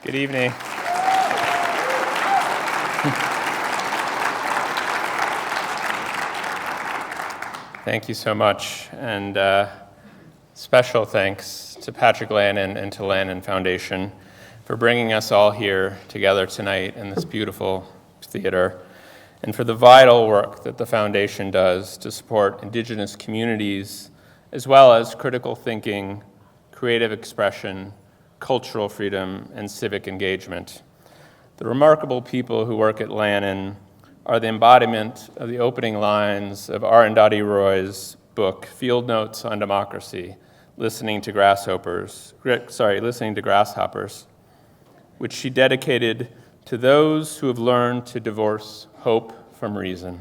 Good evening. Thank you so much, and special thanks to Patrick Lannan and to Lannan Foundation for bringing us all here together tonight in this beautiful theater, and for the vital work that the foundation does to support Indigenous communities, as well as critical thinking, creative expression, cultural freedom, and civic engagement. The remarkable people who work at Lannan are the embodiment of the opening lines of Arundhati Roy's book, Field Notes on Democracy, Listening to Grasshoppers, which she dedicated to those who have learned to divorce hope from reason.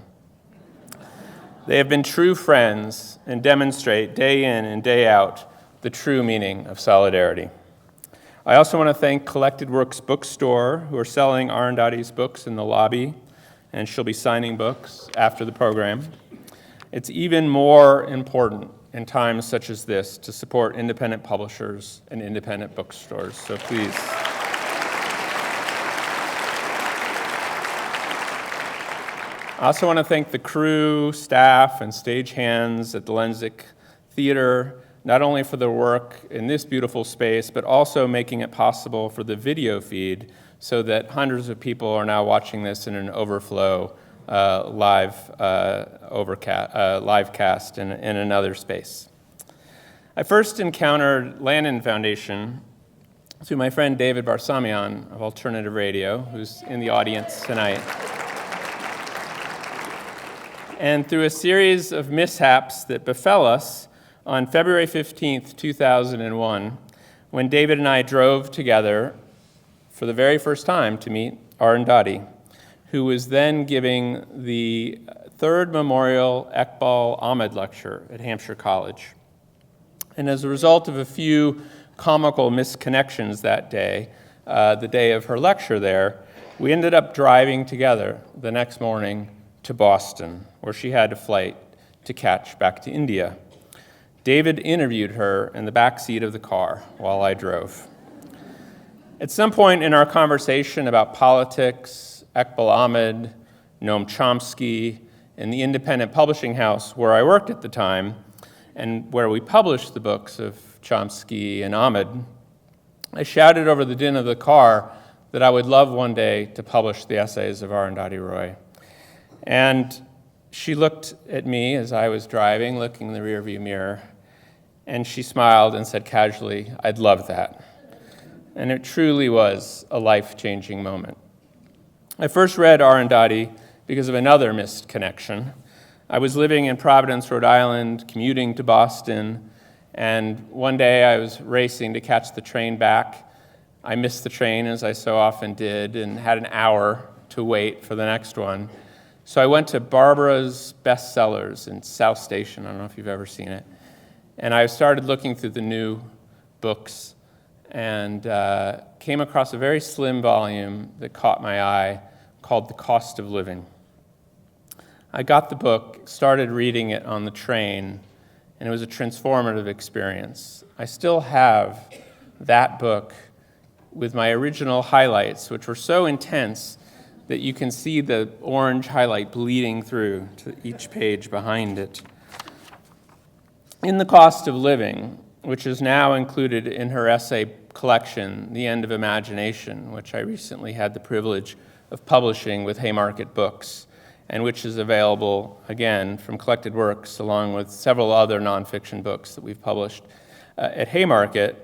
They have been true friends and demonstrate day in and day out the true meaning of solidarity. I also want to thank Collected Works Bookstore, who are selling Arundhati's books in the lobby, and she'll be signing books after the program. It's even more important in times such as this to support independent publishers and independent bookstores, so please. I also want to thank the crew, staff, and stagehands at the Lensic Theater, not only for their work in this beautiful space, but also making it possible for the video feed so that hundreds of people are now watching this in an overflow live cast in another space. I first encountered Lannan Foundation through my friend David Barsamian of Alternative Radio, who's in the audience tonight. And through a series of mishaps that befell us on February 15th, 2001, when David and I drove together for the very first time to meet Arundhati, who was then giving the third memorial Iqbal Ahmed lecture at Hampshire College. And as a result of a few comical misconnections that day, the day of her lecture there, we ended up driving together the next morning to Boston, where she had a flight to catch back to India. David interviewed her in the back seat of the car while I drove. At some point in our conversation about politics, Iqbal Ahmed, Noam Chomsky, and the independent publishing house where I worked at the time, and where we published the books of Chomsky and Ahmed, I shouted over the din of the car that I would love one day to publish the essays of Arundhati Roy. And she looked at me as I was driving, looking in the rearview mirror, and she smiled and said casually, "I'd love that." And it truly was a life-changing moment. I first read Arundhati because of another missed connection. I was living in Providence, Rhode Island, commuting to Boston, and one day I was racing to catch the train back. I missed the train, as I so often did, and had an hour to wait for the next one. So I went to Barbara's Bestsellers in South Station. I don't know if you've ever seen it. And I started looking through the new books and came across a very slim volume that caught my eye called The Cost of Living. I got the book, started reading it on the train, and it was a transformative experience. I still have that book with my original highlights, which were so intense that you can see the orange highlight bleeding through to each page behind it. In The Cost of Living, which is now included in her essay collection, The End of Imagination, which I recently had the privilege of publishing with Haymarket Books, and which is available, again, from Collected Works, along with several other nonfiction books that we've published at Haymarket,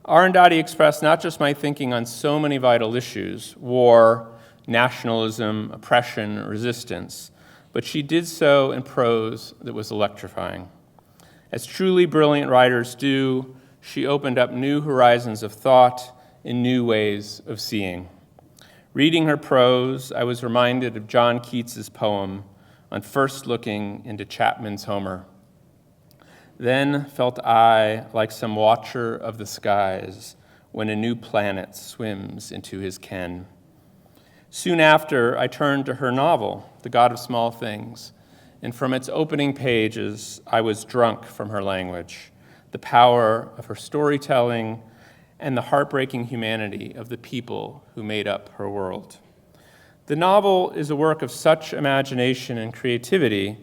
Arundhati expressed not just my thinking on so many vital issues, war, nationalism, oppression, resistance, but she did so in prose that was electrifying. As truly brilliant writers do, she opened up new horizons of thought and new ways of seeing. Reading her prose, I was reminded of John Keats's poem on first looking into Chapman's Homer. Then felt I like some watcher of the skies when a new planet swims into his ken. Soon after, I turned to her novel, The God of Small Things, and from its opening pages, I was drunk from her language, the power of her storytelling, and the heartbreaking humanity of the people who made up her world. The novel is a work of such imagination and creativity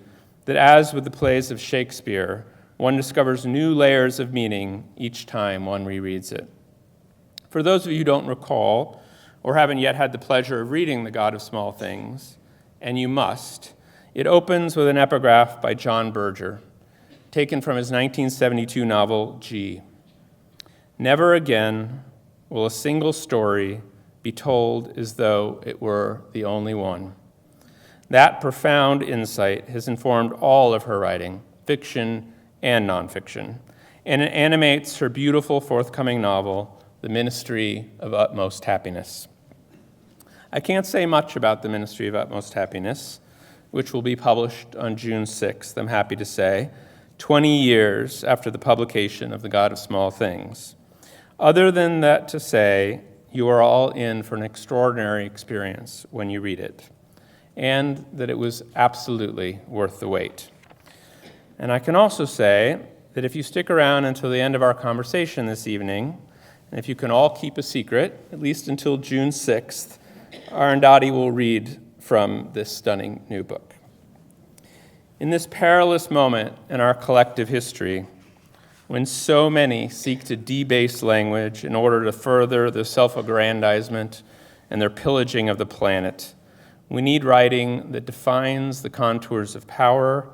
that, as with the plays of Shakespeare, one discovers new layers of meaning each time one rereads it. For those of you who don't recall or haven't yet had the pleasure of reading The God of Small Things, and you must, it opens with an epigraph by John Berger, taken from his 1972 novel, G. Never again will a single story be told as though it were the only one. That profound insight has informed all of her writing, fiction and nonfiction, and it animates her beautiful forthcoming novel, The Ministry of Utmost Happiness. I can't say much about The Ministry of Utmost Happiness, which will be published on June 6th, I'm happy to say, 20 years after the publication of The God of Small Things. Other than that to say, you are all in for an extraordinary experience when you read it, and that it was absolutely worth the wait. And I can also say that if you stick around until the end of our conversation this evening, and if you can all keep a secret, at least until June 6th, Arundhati will read from this stunning new book. In this perilous moment in our collective history, when so many seek to debase language in order to further their self-aggrandizement and their pillaging of the planet, we need writing that defines the contours of power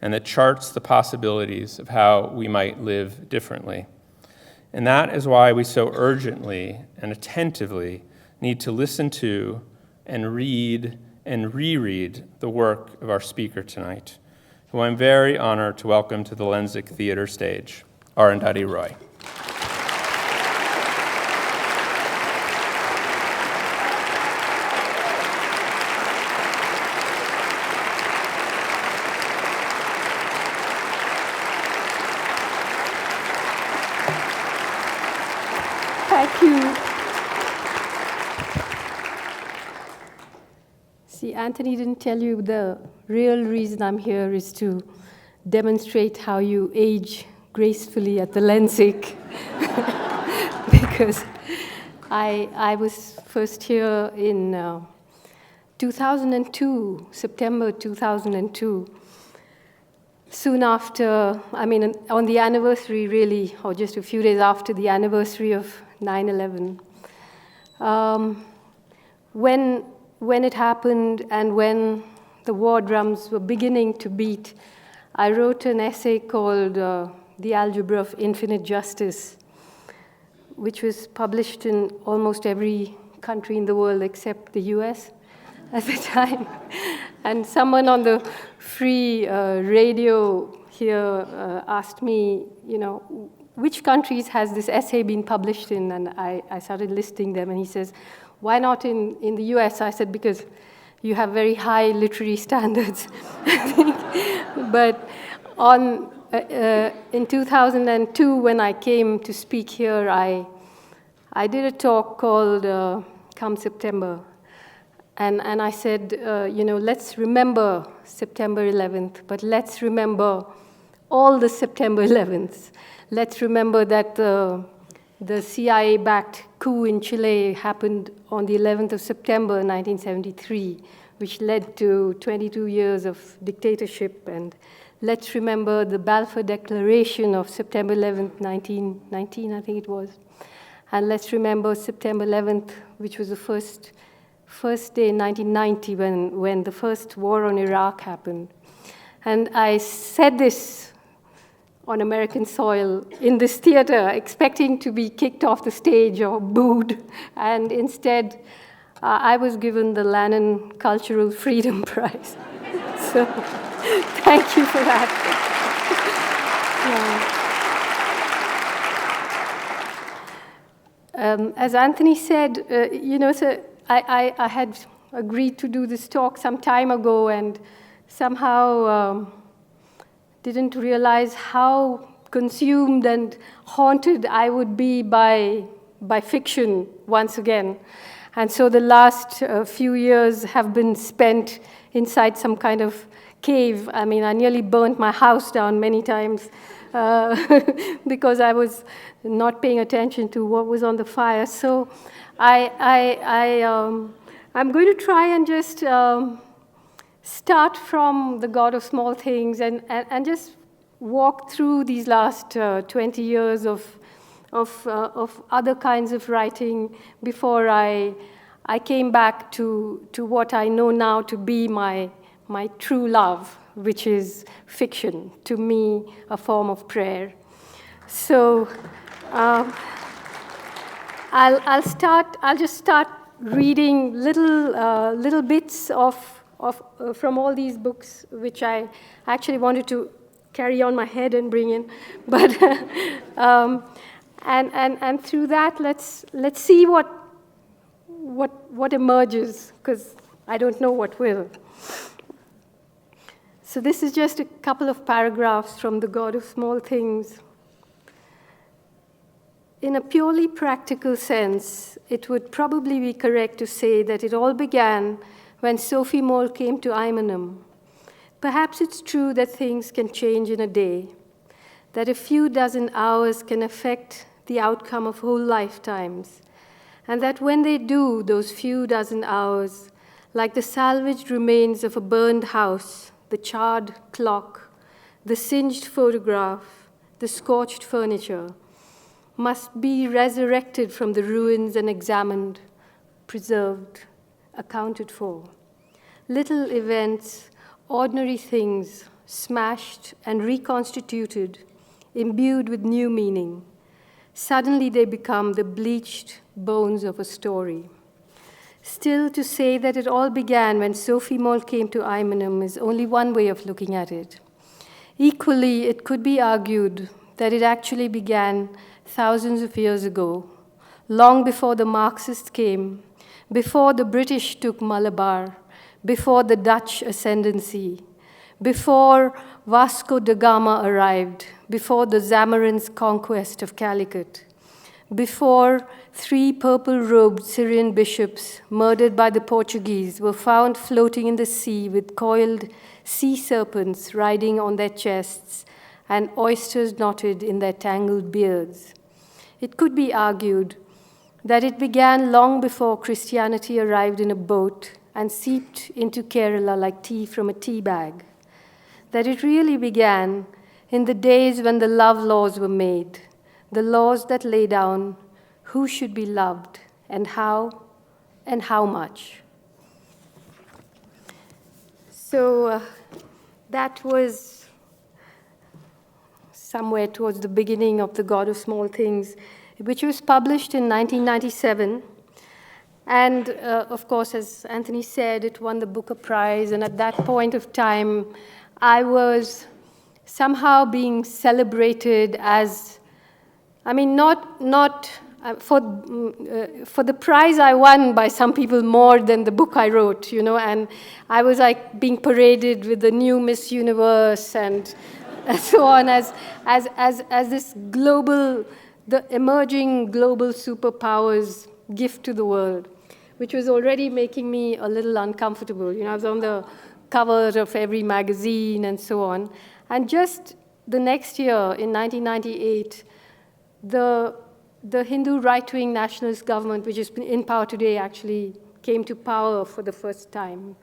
and that charts the possibilities of how we might live differently. And that is why we so urgently and attentively need to listen to and read and reread the work of our speaker tonight, who I'm very honored to welcome to the Lensic Theater stage, Arundhati Roy. Thank you. See, Anthony didn't tell you the real reason I'm here is to demonstrate how you age gracefully at the Lensic. Because I was first here in 2002, September 2002. Soon after, on the anniversary really, or just a few days after the anniversary of 9/11. When it happened and when the war drums were beginning to beat, I wrote an essay called The Algebra of Infinite Justice, which was published in almost every country in the world except the US at the time. And someone on the free radio here asked me, which countries has this essay been published in? And I started listing them, and he says, why not in the US? I said, because you have very high literary standards, I think. But in 2002, when I came to speak here, I did a talk called Come September. And I said, let's remember September 11th, but let's remember all the September 11th. Let's remember that the CIA-backed coup in Chile happened on the 11th of September 1973, which led to 22 years of dictatorship. And let's remember the Balfour Declaration of September 11th, 1919, I think it was. And let's remember September 11th, which was the first day in 1990 when the first war on Iraq happened. And I said this on American soil in this theater, expecting to be kicked off the stage or booed. And instead, I was given the Lannan Cultural Freedom Prize. So thank you for that. As Anthony said, so I had agreed to do this talk some time ago and somehow didn't realize how consumed and haunted I would be by fiction once again. And so the last few years have been spent inside some kind of cave. I nearly burnt my house down many times because I was not paying attention to what was on the fire. So I'm going to try and just start from the God of small things and just walk through these last 20 years of other kinds of writing before I came back to what I know now to be my true love, which is fiction, to me, a form of prayer. So I'll just start reading little bits from all these books, which I actually wanted to carry on my head and bring in, but and through that, let's see what emerges, because I don't know what will. So this is just a couple of paragraphs from The God of Small Things. In a purely practical sense, it would probably be correct to say that it all began when Sophie Moll came to Imanum. Perhaps it's true that things can change in a day, that a few dozen hours can affect the outcome of whole lifetimes, and that when they do, those few dozen hours, like the salvaged remains of a burned house, the charred clock, the singed photograph, the scorched furniture, must be resurrected from the ruins and examined, preserved, accounted for. Little events, ordinary things, smashed and reconstituted, imbued with new meaning. Suddenly they become the bleached bones of a story. Still, to say that it all began when Sophie Moll came to Imanum is only one way of looking at it. Equally, it could be argued that it actually began thousands of years ago, long before the Marxists came, before the British took Malabar, before the Dutch ascendancy, before Vasco da Gama arrived, before the Zamorin's conquest of Calicut, before 3 purple-robed Syrian bishops murdered by the Portuguese were found floating in the sea with coiled sea serpents riding on their chests and oysters knotted in their tangled beards. It could be argued that it began long before Christianity arrived in a boat and seeped into Kerala like tea from a tea bag, that it really began in the days when the love laws were made, the laws that lay down who should be loved and how much. So that was somewhere towards the beginning of The God of Small Things, which was published in 1997. And of course, as Anthony said, it won the Booker Prize. And at that point of time, I was somehow being celebrated as, I mean, not for the prize I won by some people more than the book I wrote, you know, and I was like being paraded with the new Miss Universe and so on as this global, the emerging global superpowers gift to the world, which was already making me a little uncomfortable. You know, I was on the cover of every magazine and so on. And just the next year, in 1998, the Hindu right-wing nationalist government, which is in power today, actually came to power for the first time.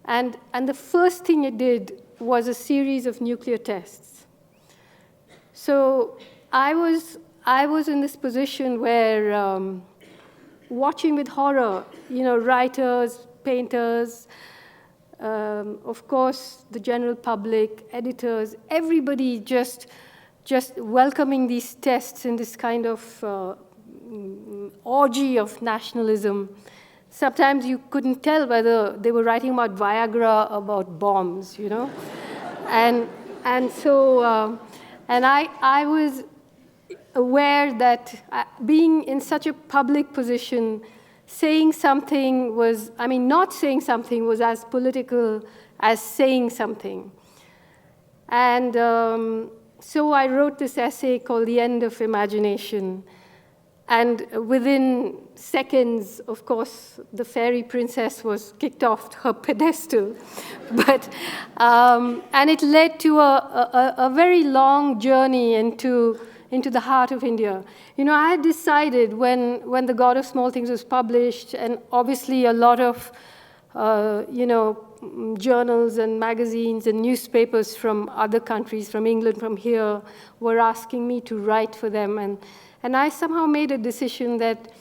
And the first thing it did was a series of nuclear tests. So I was in this position where watching with horror, you know, writers, painters, of course, the general public, editors, everybody just welcoming these tests in this kind of orgy of nationalism. Sometimes you couldn't tell whether they were writing about Viagra or about bombs, you know? and so I was aware that being in such a public position, saying something was, I mean, not saying something was as political as saying something. And so I wrote this essay called The End of Imagination. And within seconds, of course, the fairy princess was kicked off her pedestal. But, and it led to a very long journey into the heart of India. You know, I had decided when The God of Small Things was published, and obviously a lot of, journals and magazines and newspapers from other countries, from England, from here, were asking me to write for them. And I somehow made a decision that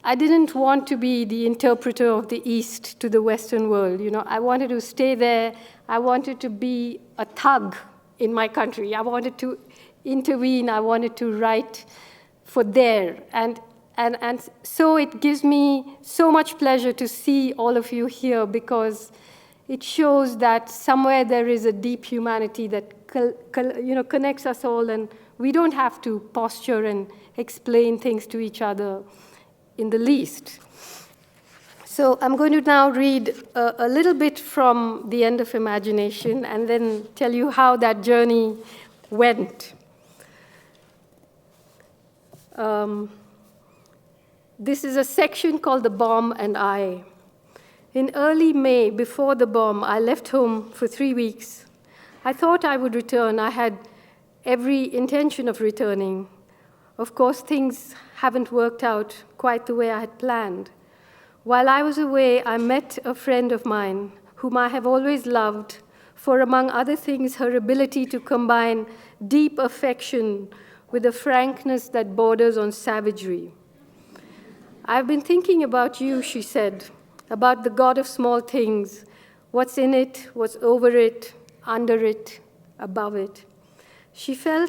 I didn't want to be the interpreter of the East to the Western world. You know, I wanted to stay there. I wanted to be a thug in my country. I wanted to intervene. I wanted to write for there. And so it gives me so much pleasure to see all of you here, because it shows that somewhere there is a deep humanity that connects us all, and we don't have to posture and explain things to each other in the least. So I'm going to now read a little bit from The End of Imagination and then tell you how that journey went. This is a section called The Bomb and I. In early May, before the bomb, I left home for 3 weeks. I thought I would return. I had every intention of returning. Of course, things haven't worked out quite the way I had planned. While I was away, I met a friend of mine whom I have always loved for, among other things, her ability to combine deep affection with a frankness that borders on savagery. I've been thinking about you, she said, about the God of small things, what's in it, what's over it, under it, above it. She fell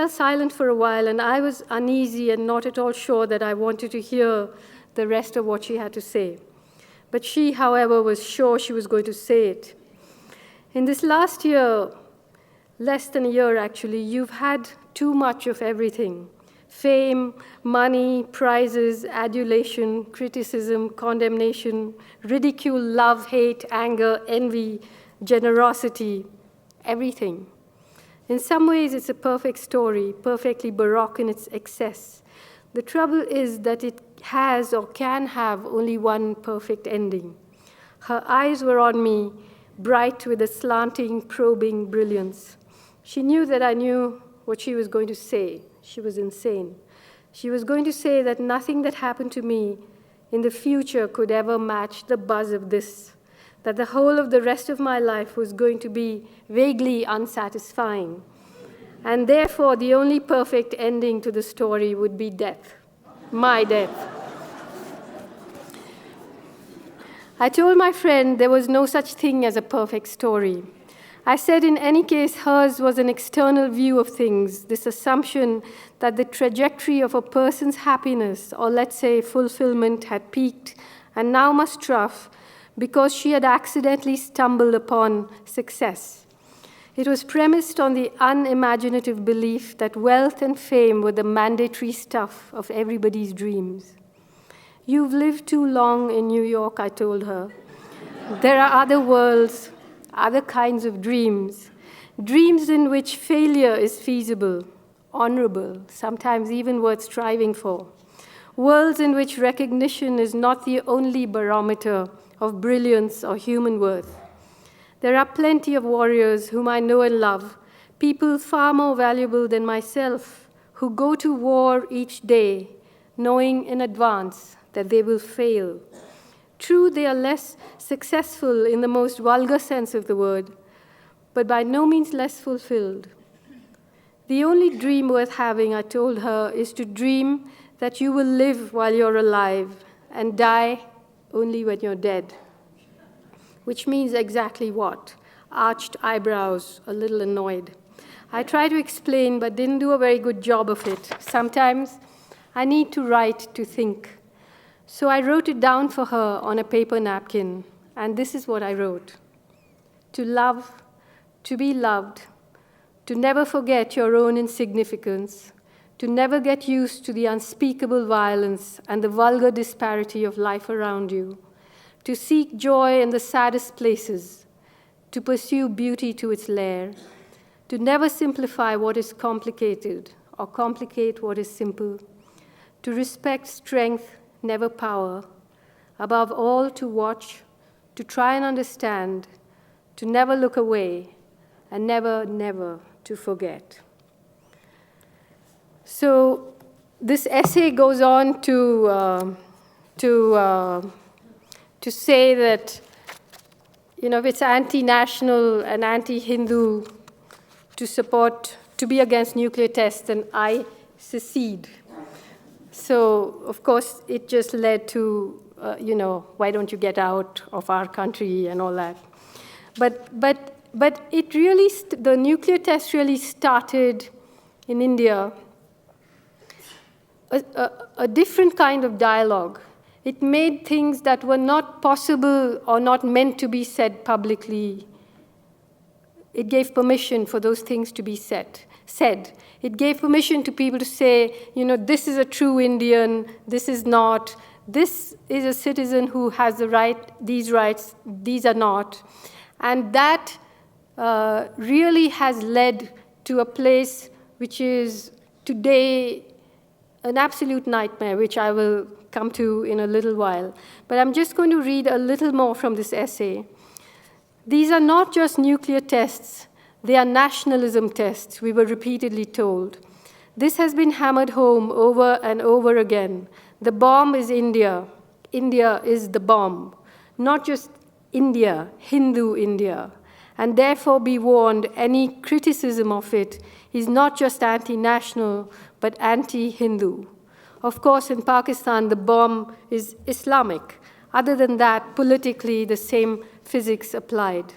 silent for a while, and I was uneasy and not at all sure that I wanted to hear the rest of what she had to say. But she, however, was sure she was going to say it. In this last year, less than a year actually, you've had too much of everything. Fame, money, prizes, adulation, criticism, condemnation, ridicule, love, hate, anger, envy, generosity, everything. In some ways, it's a perfect story, perfectly baroque in its excess. The trouble is that it has or can have only one perfect ending. Her eyes were on me, bright with a slanting, probing brilliance. She knew that I knew what she was going to say. She was insane. She was going to say that nothing that happened to me in the future could ever match the buzz of this, that the whole of the rest of my life was going to be vaguely unsatisfying. And therefore, the only perfect ending to the story would be death, my death. I told my friend there was no such thing as a perfect story. I said in any case, hers was an external view of things, this assumption that the trajectory of a person's happiness, or let's say fulfillment, had peaked and now must trough because she had accidentally stumbled upon success. It was premised on the unimaginative belief that wealth and fame were the mandatory stuff of everybody's dreams. You've lived too long in New York, I told her. There are other worlds, other kinds of dreams, dreams in which failure is feasible, honorable, sometimes even worth striving for, worlds in which recognition is not the only barometer of brilliance or human worth. There are plenty of warriors whom I know and love, people far more valuable than myself, who go to war each day, knowing in advance that they will fail. True, they are less successful in the most vulgar sense of the word, but by no means less fulfilled. The only dream worth having, I told her, is to dream that you will live while you're alive and die only when you're dead. Which means exactly what? Arched eyebrows, a little annoyed. I tried to explain, but didn't do a very good job of it. Sometimes I need to write to think. So I wrote it down for her on a paper napkin, and this is what I wrote. To love, to be loved, to never forget your own insignificance, to never get used to the unspeakable violence and the vulgar disparity of life around you, to seek joy in the saddest places, to pursue beauty to its lair, to never simplify what is complicated or complicate what is simple, to respect strength never power, above all to watch, to try and understand, to never look away, and never, never to forget. So this essay goes on to say that, if it's anti-national and anti-Hindu to be against nuclear tests, then I secede. So, of course, it just led to, why don't you get out of our country and all that. But it really, the nuclear test really started in India a different kind of dialogue. It made things that were not possible or not meant to be said publicly. It gave permission for those things to be said. It gave permission to people to say, this is a true Indian, this is not, this is a citizen who has the rights, these are not. And that really has led to a place which is today an absolute nightmare, which I will come to in a little while. But I'm just going to read a little more from this essay. These are not just nuclear tests, they are nationalism tests, we were repeatedly told. This has been hammered home over and over again. The bomb is India. India is the bomb. Not just India, Hindu India. And therefore be warned, any criticism of it is not just anti-national, but anti-Hindu. Of course, in Pakistan, the bomb is Islamic. Other than that, politically, the same physics applied.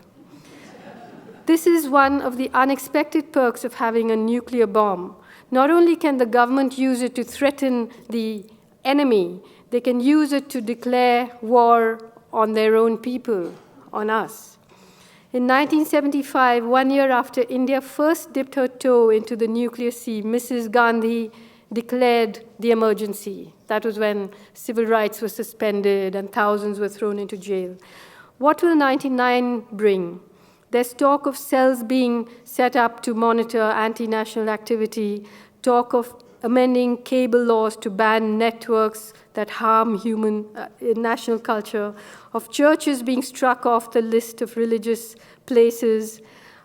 This is one of the unexpected perks of having a nuclear bomb. Not only can the government use it to threaten the enemy, they can use it to declare war on their own people, on us. In 1975, 1 year after India first dipped her toe into the nuclear sea, Mrs. Gandhi declared the emergency. That was when civil rights were suspended and thousands were thrown into jail. What will 99 bring? There's talk of cells being set up to monitor anti-national activity, talk of amending cable laws to ban networks that harm human national culture, of churches being struck off the list of religious places.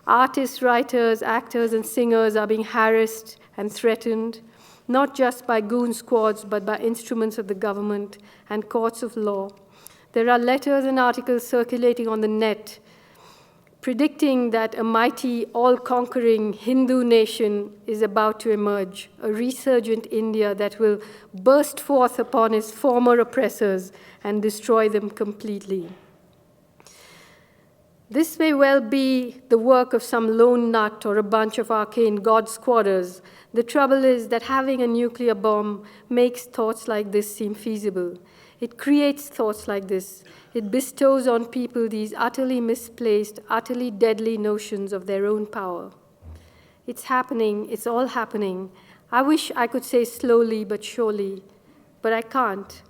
Artists, writers, actors, and singers are being harassed and threatened, not just by goon squads, but by instruments of the government and courts of law. There are letters and articles circulating on the net predicting that a mighty, all-conquering Hindu nation is about to emerge, a resurgent India that will burst forth upon its former oppressors and destroy them completely. This may well be the work of some lone nut or a bunch of arcane god squatters. The trouble is that having a nuclear bomb makes thoughts like this seem feasible. It creates thoughts like this. It bestows on people these utterly misplaced, utterly deadly notions of their own power. It's happening. It's all happening. I wish I could say slowly but surely, but I can't.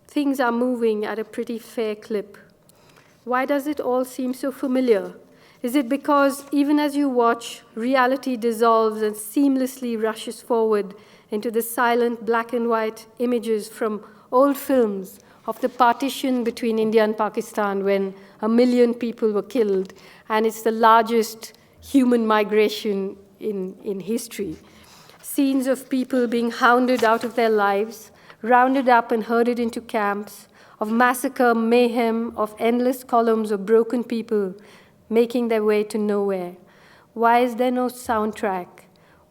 Things are moving at a pretty fair clip. Why does it all seem so familiar? Is it because even as you watch, reality dissolves and seamlessly rushes forward into the silent black and white images from old films of the partition between India and Pakistan when 1 million people were killed, and it's the largest human migration in history. Scenes of people being hounded out of their lives, rounded up and herded into camps, of massacre, mayhem, of endless columns of broken people making their way to nowhere. Why is there no soundtrack?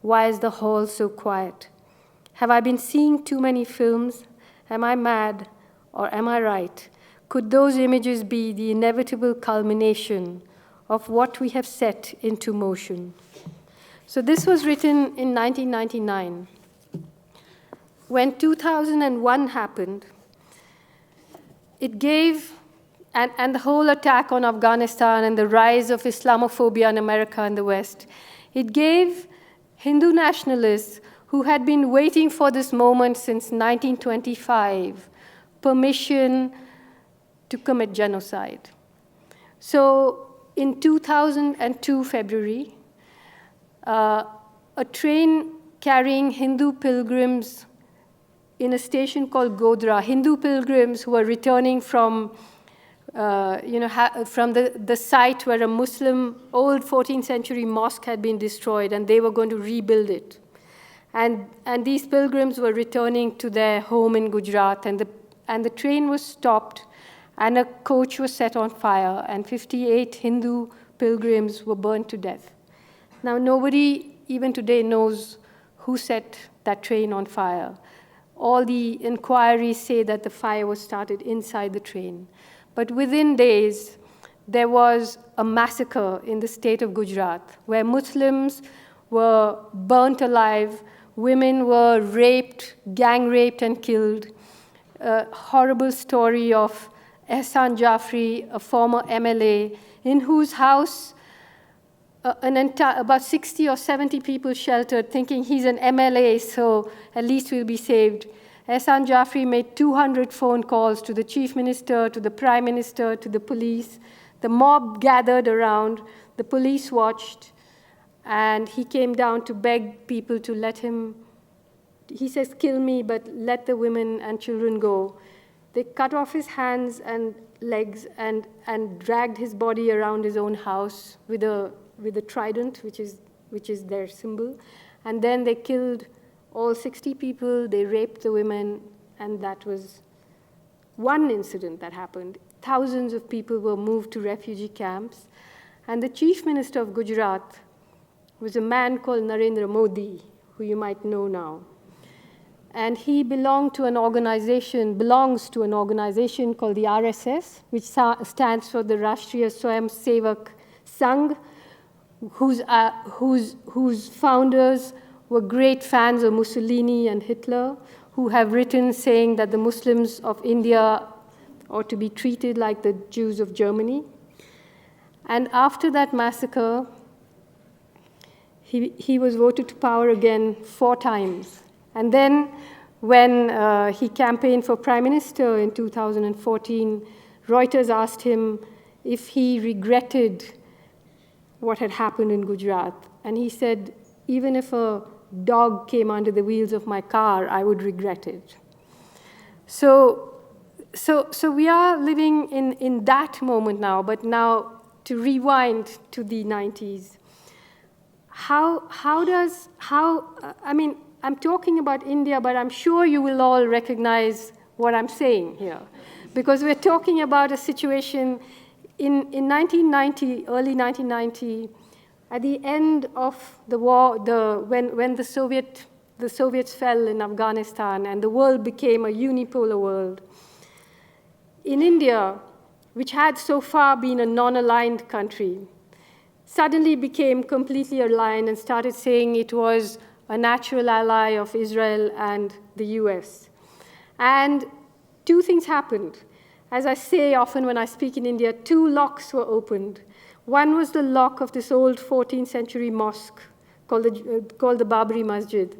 Why is the hall so quiet? Have I been seeing too many films? Am I mad, or am I right? Could those images be the inevitable culmination of what we have set into motion? So this was written in 1999. When 2001 happened, it gave, and the whole attack on Afghanistan and the rise of Islamophobia in America and the West, it gave Hindu nationalists who had been waiting for this moment since 1925 permission to commit genocide. So in 2002 February, a train carrying Hindu pilgrims in a station called Godra, Hindu pilgrims who were returning from, from the site where a Muslim old 14th century mosque had been destroyed, and they were going to rebuild it. And these pilgrims were returning to their home in Gujarat, and the train was stopped, and a coach was set on fire, and 58 Hindu pilgrims were burned to death. Now, nobody even today knows who set that train on fire. All the inquiries say that the fire was started inside the train. But within days, there was a massacre in the state of Gujarat where Muslims were burnt alive, women were raped, gang raped and killed. A horrible story of Ehsan Jafri, a former MLA, in whose house about 60 or 70 people sheltered, thinking he's an MLA, so at least we'll be saved. Ehsan Jafri made 200 phone calls to the chief minister, to the prime minister, to the police. The mob gathered around, the police watched, and he came down to beg people to let him, he says, kill me, but let the women and children go. They cut off his hands and legs and dragged his body around his own house with a trident, which is their symbol. And then they killed all 60 people, they raped the women, and that was one incident that happened. Thousands of people were moved to refugee camps. And the chief minister of Gujarat was a man called Narendra Modi, who you might know now. And he belongs to an organization called the RSS, which stands for the Rashtriya Swayam Sevak Sangh, whose founders were great fans of Mussolini and Hitler, who have written saying that the Muslims of India ought to be treated like the Jews of Germany. And after that massacre, he was voted to power again 4 times. And then when he campaigned for prime minister in 2014, Reuters asked him if he regretted what had happened in Gujarat. And he said, even if a dog came under the wheels of my car, I would regret it. So we are living in that moment now, but now to rewind to the 90s. I'm talking about India, but I'm sure you will all recognize what I'm saying here. Because we're talking about a situation in 1990, early 1990, at the end of the war, when the Soviets fell in Afghanistan and the world became a unipolar world. In India, which had so far been a non-aligned country, suddenly became completely aligned and started saying it was a natural ally of Israel and the US. And 2 things happened. As I say often when I speak in India, 2 locks were opened. One was the lock of this old 14th century mosque called the Babri masjid.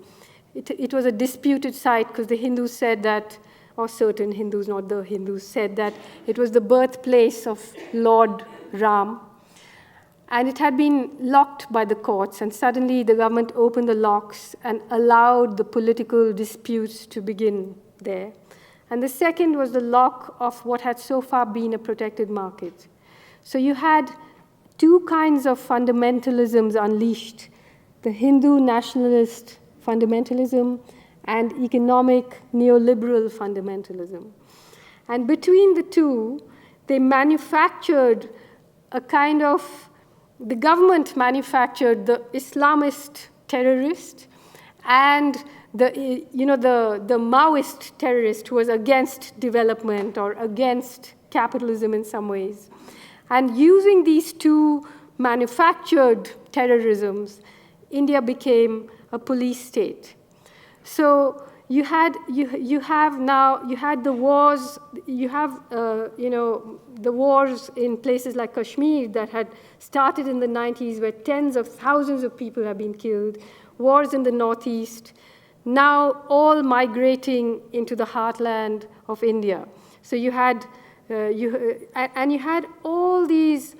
It was a disputed site because the Hindus said that, or certain Hindus, not the Hindus, said that it was the birthplace of Lord Ram. And it had been locked by the courts, and suddenly the government opened the locks and allowed the political disputes to begin there. And the second was the lock of what had so far been a protected market. So you had 2 kinds of fundamentalisms unleashed, the Hindu nationalist fundamentalism and economic neoliberal fundamentalism. And between the 2, they manufactured a kind of, the government manufactured the Islamist terrorist and the Maoist terrorist who was against development or against capitalism in some ways. And using these 2 manufactured terrorisms, India became a police state. So you had the wars. You have the wars in places like Kashmir that had started in the 90s, where tens of thousands of people have been killed. Wars in the Northeast, now all migrating into the heartland of India. So you had all these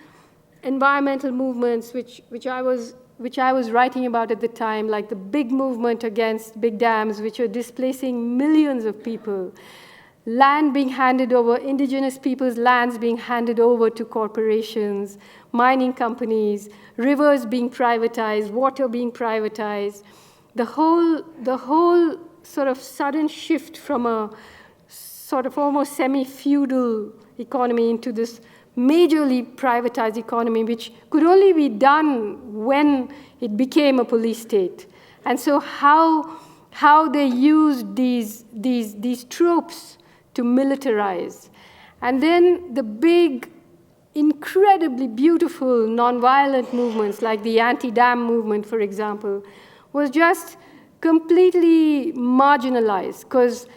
environmental movements, which I was which I was writing about at the time, like the big movement against big dams, which were displacing millions of people, land being handed over, indigenous people's lands being handed over to corporations, mining companies, rivers being privatized, water being privatized, the whole sort of sudden shift from a sort of almost semi-feudal economy into this majorly privatized economy, which could only be done when it became a police state. And so how they used these tropes to militarize. And then the big, incredibly beautiful nonviolent movements, like the anti-dam movement, for example, was just completely marginalized, because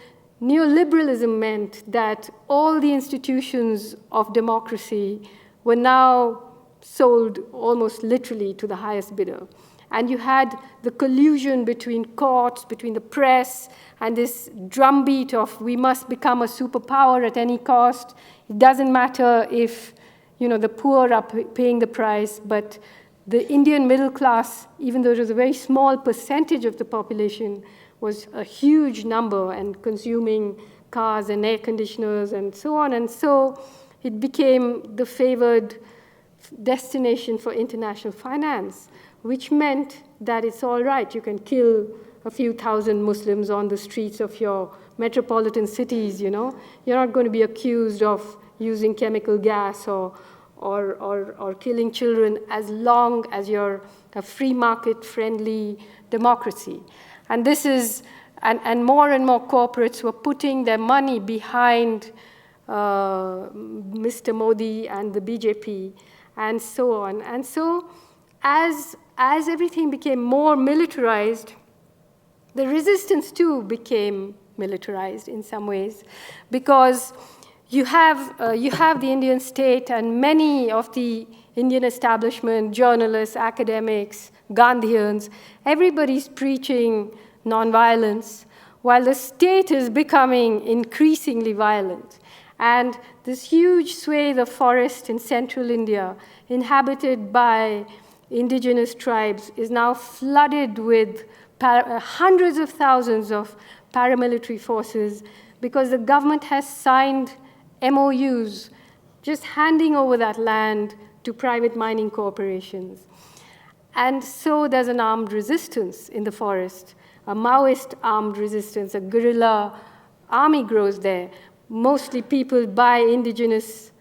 neoliberalism meant that all the institutions of democracy were now sold almost literally to the highest bidder. And you had the collusion between courts, between the press, and this drumbeat of we must become a superpower at any cost. It doesn't matter if, the poor are paying the price, but the Indian middle class, even though it was a very small percentage of the population, was a huge number and consuming cars and air conditioners and so on. And so it became the favored destination for international finance, which meant that it's all right. You can kill a few thousand Muslims on the streets of your metropolitan cities, You're not going to be accused of using chemical gas or killing children as long as you're a free market-friendly democracy. And this is, and more corporates were putting their money behind Mr. Modi and the BJP and so on. And so as everything became more militarized, the resistance too became militarized in some ways, because you have the Indian state and many of the Indian establishment, journalists, academics, Gandhians, everybody's preaching nonviolence, while the state is becoming increasingly violent. And this huge swathe of forest in central India, inhabited by indigenous tribes, is now flooded with hundreds of thousands of paramilitary forces, because the government has signed MOUs just handing over that land to private mining corporations. And so there's an armed resistance in the forest, a Maoist armed resistance, a guerrilla army grows there, mostly people by indigenous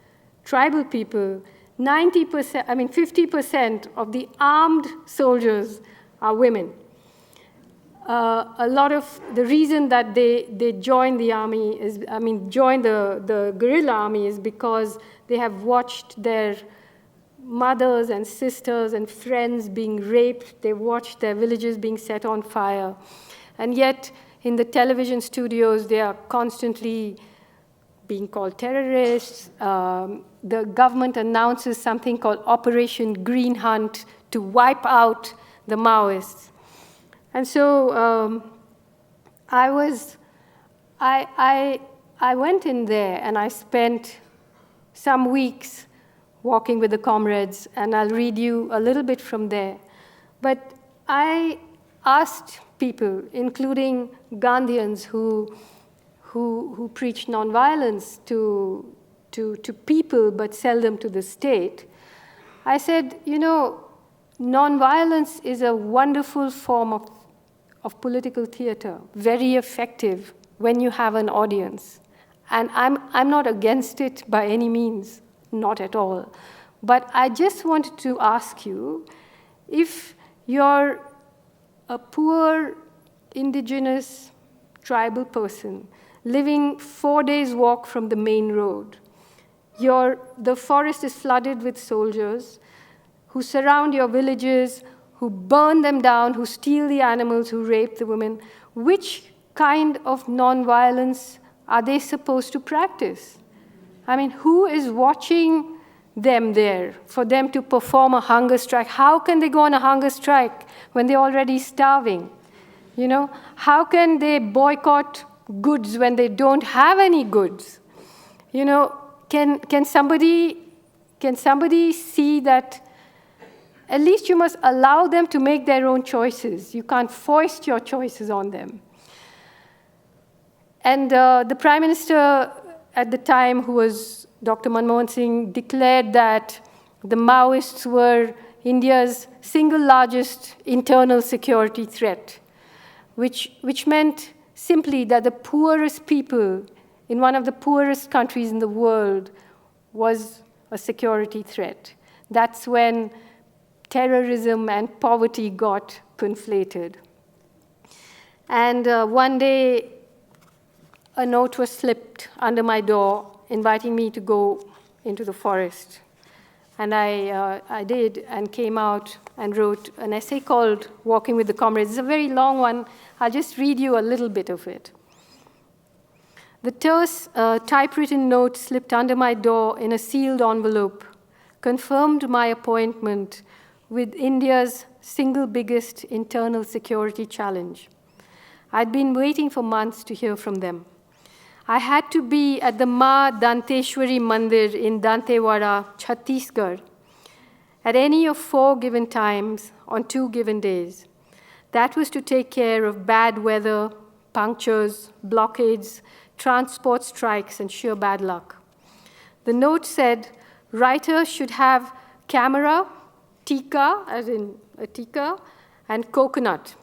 tribal people. 50% of the armed soldiers are women. A lot of the reason that they join the army join the guerrilla army is because they have watched their mothers and sisters and friends being raped. They watched their villages being set on fire. And yet, in the television studios, they are constantly being called terrorists. The government announces something called Operation Green Hunt to wipe out the Maoists. And so I went in there and I spent some weeks walking with the comrades, and I'll read you a little bit from there. But I asked people, including Gandhians who preach nonviolence to people but seldom to the state, I said, nonviolence is a wonderful form of political theater, very effective when you have an audience. And I'm not against it by any means, not at all. But I just wanted to ask you, if you're a poor, indigenous, tribal person living 4 days' walk from the main road, the forest is flooded with soldiers who surround your villages, who burn them down, who steal the animals, who rape the women, which kind of nonviolence are they supposed to practice? Who is watching them there for them to perform a hunger strike? How can they go on a hunger strike when they're already starving? How can they boycott goods when they don't have any goods? Can somebody see that at least you must allow them to make their own choices. You can't foist your choices on them. And the Prime Minister at the time, who was Dr. Manmohan Singh, declared that the Maoists were India's single largest internal security threat, which meant simply that the poorest people in one of the poorest countries in the world was a security threat. That's when terrorism and poverty got conflated. And one day, a note was slipped under my door inviting me to go into the forest. And I did, and came out and wrote an essay called Walking with the Comrades. It's a very long one. I'll just read you a little bit of it. The terse typewritten note slipped under my door in a sealed envelope confirmed my appointment with India's single biggest internal security challenge. I'd been waiting for months to hear from them. I had to be at the Ma Danteshwari Mandir in Dantewada, Chhattisgarh, at any of 4 given times on 2 given days. That was to take care of bad weather, punctures, blockades, transport strikes, and sheer bad luck. The note said, writer should have camera, tikka, as in a tikka, and coconut.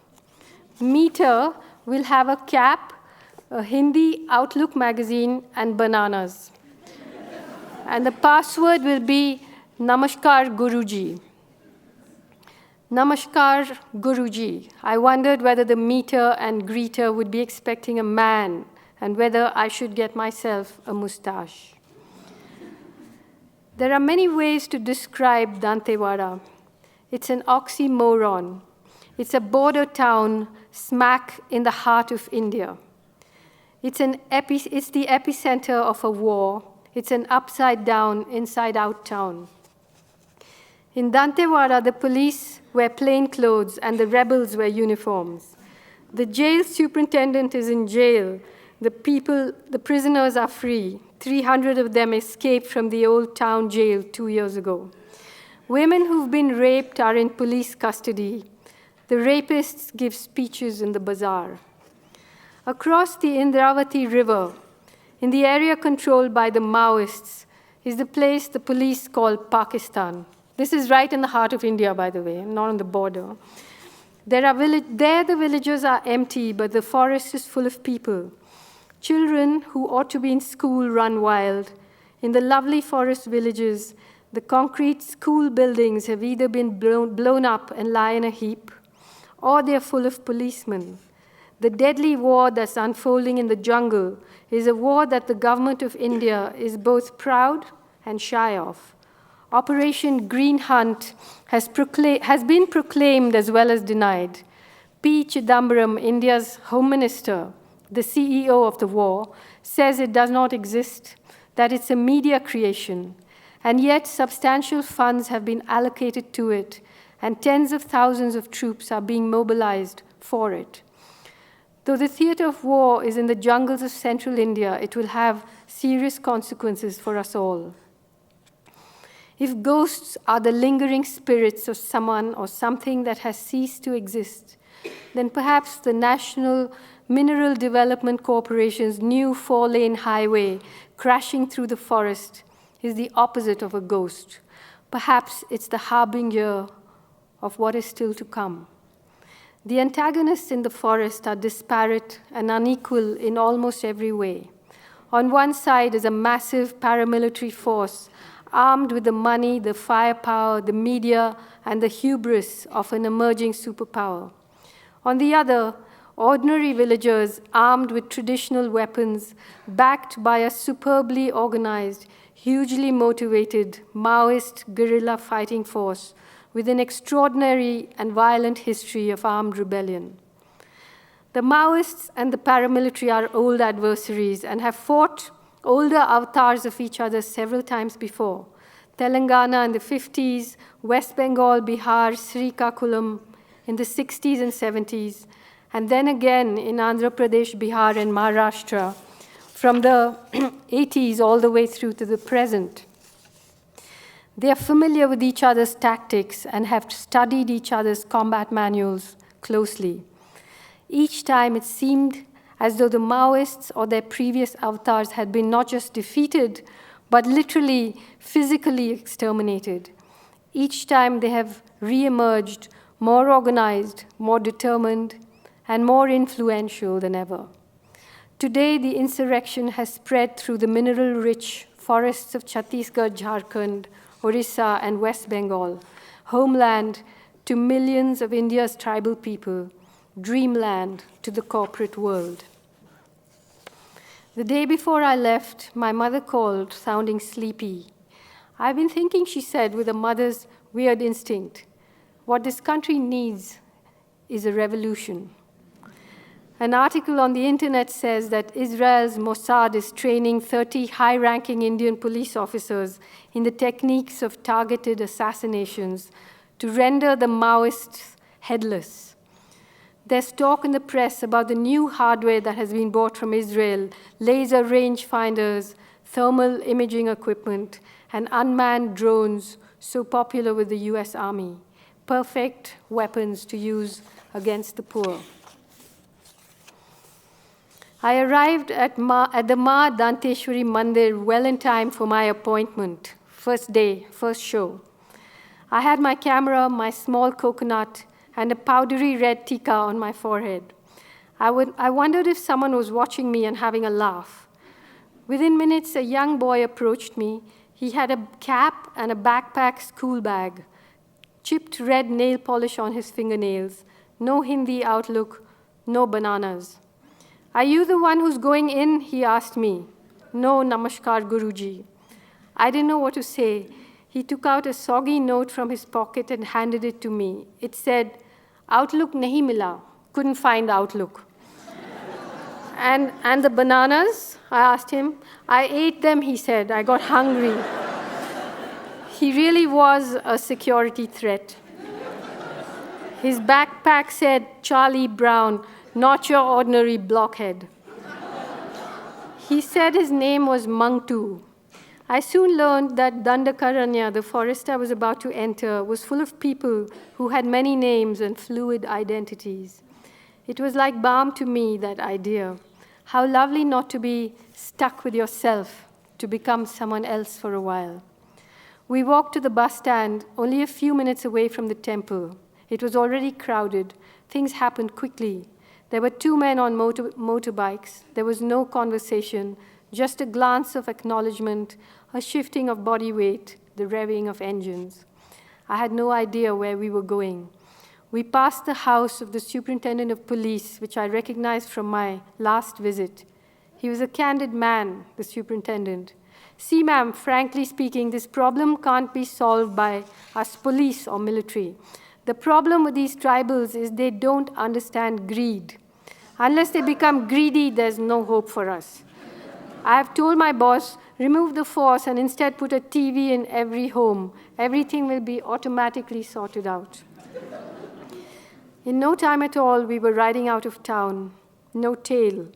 Meter will have a cap, a Hindi Outlook magazine, and bananas. And the password will be Namaskar Guruji. Namaskar Guruji. I wondered whether the meter and greeter would be expecting a man and whether I should get myself a moustache. There are many ways to describe Dantewada. It's an oxymoron. It's a border town smack in the heart of India. It's the epicenter of a war. It's an upside-down, inside-out town. In Dantewada, the police wear plain clothes and the rebels wear uniforms. The jail superintendent is in jail. The prisoners are free. 300 of them escaped from the old town jail 2 years ago. Women who've been raped are in police custody. The rapists give speeches in the bazaar. Across the Indravati River, in the area controlled by the Maoists, is the place the police call Pakistan. This is right in the heart of India, by the way, not on the border. There the villages are empty, but the forest is full of people. Children who ought to be in school run wild. In the lovely forest villages, the concrete school buildings have either been blown up and lie in a heap, or they're full of policemen. The deadly war that's unfolding in the jungle is a war that the government of India is both proud and shy of. Operation Green Hunt has been proclaimed as well as denied. P. Chidambaram, India's Home Minister, the CEO of the war, says it does not exist, that it's a media creation, and yet substantial funds have been allocated to it, and tens of thousands of troops are being mobilized for it. Though the theater of war is in the jungles of central India, it will have serious consequences for us all. If ghosts are the lingering spirits of someone or something that has ceased to exist, then perhaps the National Mineral Development Corporation's new 4-lane highway crashing through the forest is the opposite of a ghost. Perhaps it's the harbinger of what is still to come. The antagonists in the forest are disparate and unequal in almost every way. On one side is a massive paramilitary force armed with the money, the firepower, the media, and the hubris of an emerging superpower. On the other, ordinary villagers armed with traditional weapons, backed by a superbly organized, hugely motivated Maoist guerrilla fighting force with an extraordinary and violent history of armed rebellion. The Maoists and the paramilitary are old adversaries and have fought older avatars of each other several times before. Telangana in the 50s, West Bengal, Bihar, Srikakulam in the 60s and 70s, and then again in Andhra Pradesh, Bihar, and Maharashtra from the 80s all the way through to the present. They are familiar with each other's tactics and have studied each other's combat manuals closely. Each time it seemed as though the Maoists or their previous avatars had been not just defeated, but literally, physically exterminated. Each time they have re-emerged more organized, more determined, and more influential than ever. Today, the insurrection has spread through the mineral-rich forests of Chhattisgarh, Jharkhand, Orissa, and West Bengal, homeland to millions of India's tribal people, dreamland to the corporate world. The day before I left, my mother called, sounding sleepy. "I've been thinking," she said, with a mother's weird instinct, "what this country needs is a revolution." An article on the internet says that Israel's Mossad is training 30 high-ranking Indian police officers in the techniques of targeted assassinations to render the Maoists headless. There's talk in the press about the new hardware that has been bought from Israel, laser rangefinders, thermal imaging equipment, and unmanned drones so popular with the US Army, perfect weapons to use against the poor. I arrived at the Ma Danteshwari Mandir well in time for my appointment, first day, first show. I had my camera, my small coconut, and a powdery red tika on my forehead. I wondered if someone was watching me and having a laugh. Within minutes, a young boy approached me. He had a cap and a backpack school bag, chipped red nail polish on his fingernails, no Hindi outlook, no bananas. "Are you the one who's going in?" he asked me. "No, namaskar, Guruji." I didn't know what to say. He took out a soggy note from his pocket and handed it to me. It said, "Outlook nahi mila." Couldn't find Outlook. And the bananas? I asked him. "I ate them," he said. "I got hungry." He really was a security threat. His backpack said, "Charlie Brown, not your ordinary blockhead." He said his name was Mangtu. I soon learned that Dandakaranya, the forest I was about to enter, was full of people who had many names and fluid identities. It was like balm to me, that idea. How lovely not to be stuck with yourself, to become someone else for a while. We walked to the bus stand, only a few minutes away from the temple. It was already crowded. Things happened quickly. There were two men on motorbikes. There was no conversation, just a glance of acknowledgement, a shifting of body weight, the revving of engines. I had no idea where we were going. We passed the house of the superintendent of police, which I recognized from my last visit. He was a candid man, the superintendent. "See, ma'am, frankly speaking, this problem can't be solved by us police or military. The problem with these tribals is they don't understand greed. Unless they become greedy, there's no hope for us. I have told my boss, remove the force and instead put a TV in every home. Everything will be automatically sorted out." In no time at all, we were riding out of town. No tail.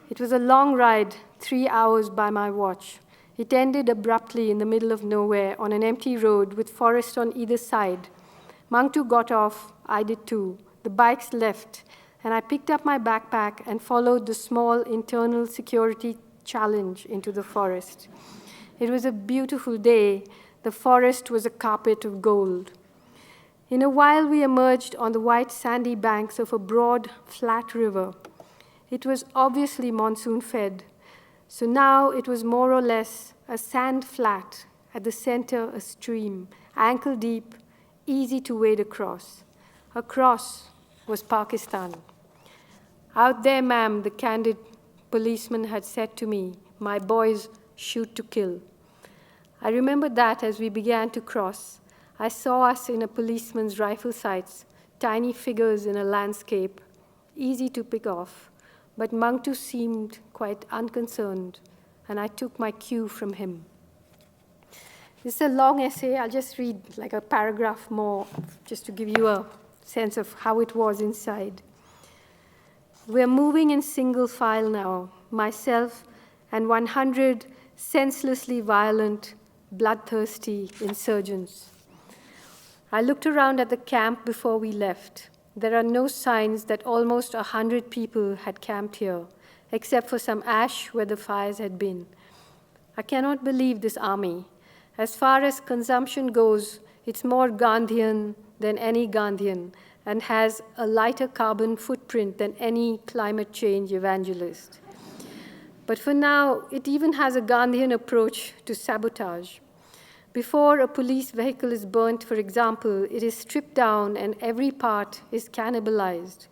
It was a long ride, 3 hours by my watch. It ended abruptly in the middle of nowhere on an empty road with forest on either side. Mangtu got off. I did too. The bikes left, and I picked up my backpack and followed the small internal security challenge into the forest. It was a beautiful day. The forest was a carpet of gold. In a while, we emerged on the white sandy banks of a broad, flat river. It was obviously monsoon-fed, so now it was more or less a sand flat, at the center a stream, ankle-deep, easy to wade across. Across was Pakistan. "Out there, ma'am," the candid policeman had said to me, "my boys shoot to kill." I remember that as we began to cross. I saw us in a policeman's rifle sights, tiny figures in a landscape, easy to pick off. But Mangtu seemed quite unconcerned, and I took my cue from him. This is a long essay. I'll just read like a paragraph more, just to give you a sense of how it was inside. "We're moving in single file now, myself and 100 senselessly violent, bloodthirsty insurgents. I looked around at the camp before we left. There are no signs that almost 100 people had camped here, except for some ash where the fires had been. I cannot believe this army. As far as consumption goes, it's more Gandhian than any Gandhian and has a lighter carbon footprint than any climate change evangelist. But for now, it even has a Gandhian approach to sabotage. Before a police vehicle is burnt, for example, it is stripped down and every part is cannibalized.